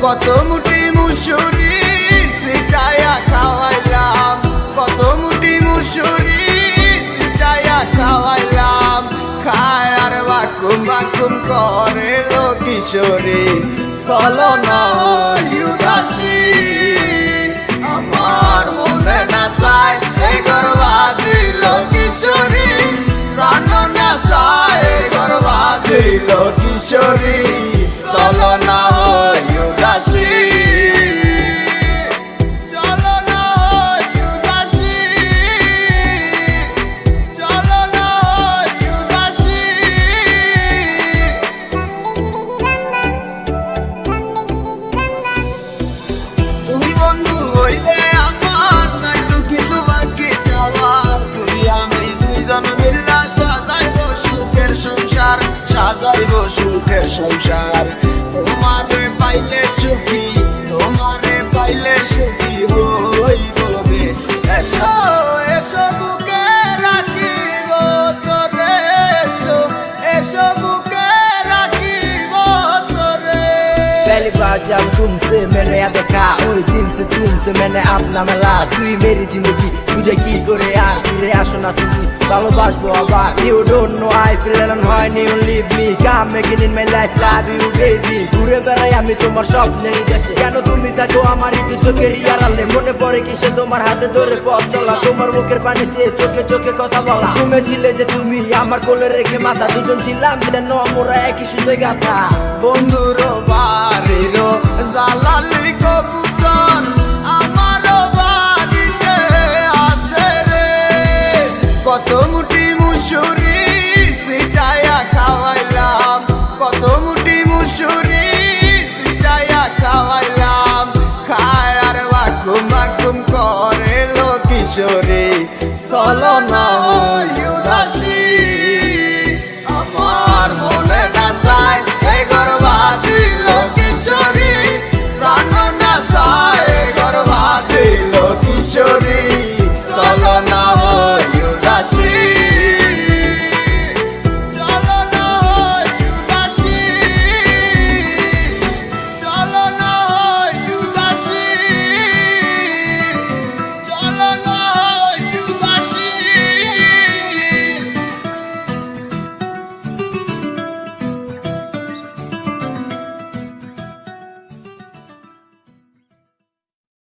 কত মুঠি মুসুরি সিটায়া খাওয়াইলাম, কত মুঠি মুসুরি সিটায়া খাওয়াইলাম। খায় আর বাকুম বাকুম করে লো কিশোরী, চলো না হই উদাসী। আমার মনে না চায় এই গর্বা দিল কিশোরী, প্রাণ না চায় গর্বা দিল কিশোরী, চলো না হই উদাসী। চলো না হই উদাসী, চলো না হই উদাসী। তুমি বন্ধু হইলে আমার নাই তো কিছু বাকি চাওয়ার, তুমি আমি দুইজন মিল্লা সাজাইব সুখের সংসার, সাজাইব সুখের সংসার। তোমারে পাইলে সুখী, তোমারে পাইলে সুখী হইব রে। এসো এসো বুকে রাখিব তোরে, এসো এসো বুকে রাখিব তোরে। पहली बार जब तुमसे मैंने याद देखा ওই দিন से तुमसे मैंने अपना मिला, তুই मेरी जिंदगी तुझे কি করে আর ফিরে আসো না তুমি, ভালোবাসবো আবার। You don't know I feel alone when you leave me, come making in my life love you baby। ঘুরে বেড়াই আমি তোমার স্বপ্নের দেশে, কেন তুমি থাকো আমার একটু চোখের আড়ালে, মনে পড়ে কিসে তোমার হাতে ধরে পথ চলা, তোমার মুখের পানি চেয়ে চোখে চোখে কথা বলা। তুমি ছিলে যে তুমি আমার কোলে রেখে মাথা, দুজন ছিলাম যেন আমরা একই সুতে গাথা। বন্ধুর বাড়ি